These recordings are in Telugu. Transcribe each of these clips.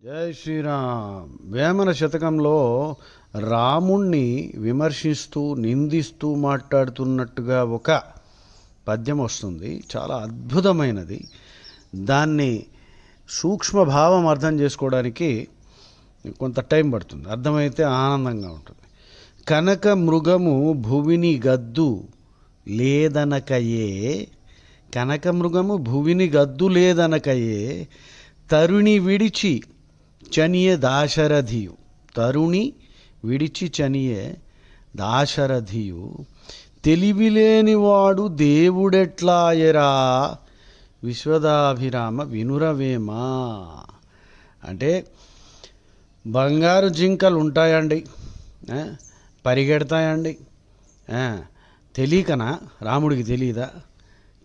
జై శ్రీరామ్. వేమన శతకంలో రాముణ్ణి విమర్శిస్తూ నిందిస్తూ మాట్లాడుతున్నట్టుగా ఒక పద్యం వస్తుంది. చాలా అద్భుతమైనది. దాన్ని సూక్ష్మభావం అర్థం చేసుకోవడానికి కొంత టైం పడుతుంది. అర్థమైతే ఆనందంగా ఉంటుంది. కనక మృగము భువిని గద్దు లేదనకయే, కనక మృగము భువిని గద్దు లేదనకయే, తరుణి విడిచి చనియే దాశరథియు, తరుణి విడిచి చనియే దాశరథియు, తెలివిలేనివాడు దేవుడెట్లాయరా విశ్వదాభిరామ వినురవేమా. అంటే బంగారు జింకలు ఉంటాయండి, పరిగెడతాయండి, తెలియకనా? రాముడికి తెలియదా?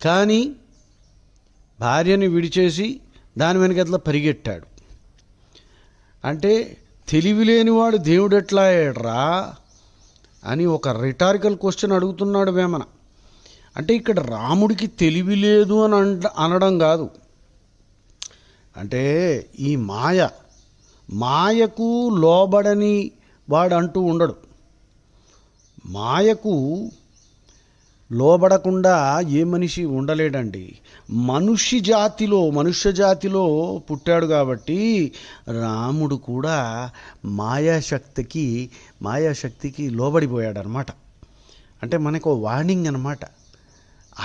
కానీ భార్యని విడిచేసి దాని వెనకట్లా పరిగెట్టాడు. అంటే తెలివిలేనివాడు దేవుడు ఎట్లా అయ్యాడ్రా అని ఒక రిటారికల్ క్వశ్చన్ అడుగుతున్నాడు వేమన. అంటే ఇక్కడ రాముడికి తెలివి లేదు అని అనడం కాదు. అంటే ఈ మాయకు లోబడని వాడు అంటూ ఉండడు. మాయకు లోబడకుండా ఏ మనిషి ఉండలేడండి. మనుష్య జాతిలో పుట్టాడు కాబట్టి రాముడు కూడా మాయాశక్తికి లోబడిపోయాడు అనమాట. అంటే మనకు వార్నింగ్ అనమాట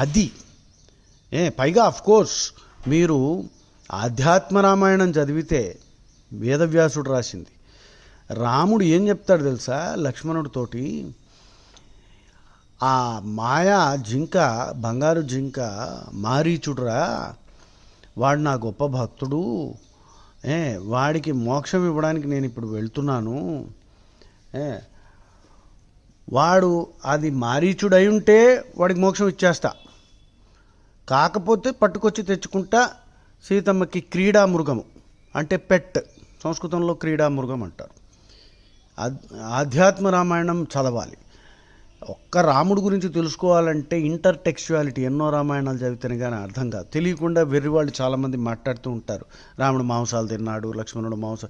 అది. పైగా అఫ్కోర్స్ మీరు ఆధ్యాత్మ రామాయణం చదివితే, వేదవ్యాసుడు రాసింది, రాముడు ఏం చెప్తాడు తెలుసా లక్ష్మణుడితోటి? ఆ మాయా జింక, బంగారు జింక మారీచుడురా, వాడు నా గొప్ప భక్తుడు, వాడికి మోక్షం ఇవ్వడానికి నేను ఇప్పుడు వెళ్తున్నాను. వాడు అది మారీచుడు అయి ఉంటే వాడికి మోక్షం ఇచ్చేస్తా, కాకపోతే పట్టుకొచ్చి తెచ్చుకుంటా సీతమ్మకి క్రీడామృగము అంటే పెట్, సంస్కృతంలో క్రీడామృగం అంటారు. ఆధ్యాత్మ రామాయణం చదవాలి. ఒక్క రాముడి గురించి తెలుసుకోవాలంటే ఇంటర్టెక్చువాలిటీ, ఎన్నో రామాయణాలు చదివితేనే కానీ అర్థం కాదు. తెలియకుండా వెర్రివాళ్ళు చాలామంది మాట్లాడుతూ ఉంటారు. రాముడు మాంసాలు తిన్నాడు, లక్ష్మణుడు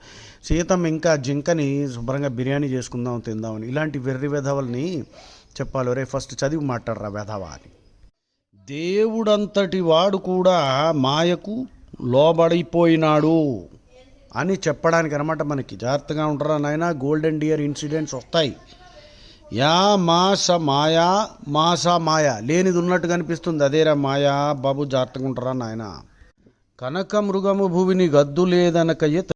సీతమ్మ ఇంకా జింకని శుభ్రంగా బిర్యానీ చేసుకుందాం తిందామని, ఇలాంటి వెర్రి వెధవల్ని చెప్పాలి, ఒరే ఫస్ట్ చదివి మాట్లాడరా వెధవా అని. దేవుడంతటి వాడు కూడా మాయకు లోబడిపోయినాడు అని చెప్పడానికి అనమాట. మనకి జాగ్రత్తగా ఉంటారా నాయన, గోల్డెన్ డియర్ ఇన్సిడెంట్స్ వస్తాయి. మాయా లేనిది ఉన్నట్టు కనిపిస్తుంది, అదేరా మాయా బాబు, జాగ్రత్తగా ఉంటారా నాయన. కనక మృగము భువిని గద్దు లేదనకయ్యే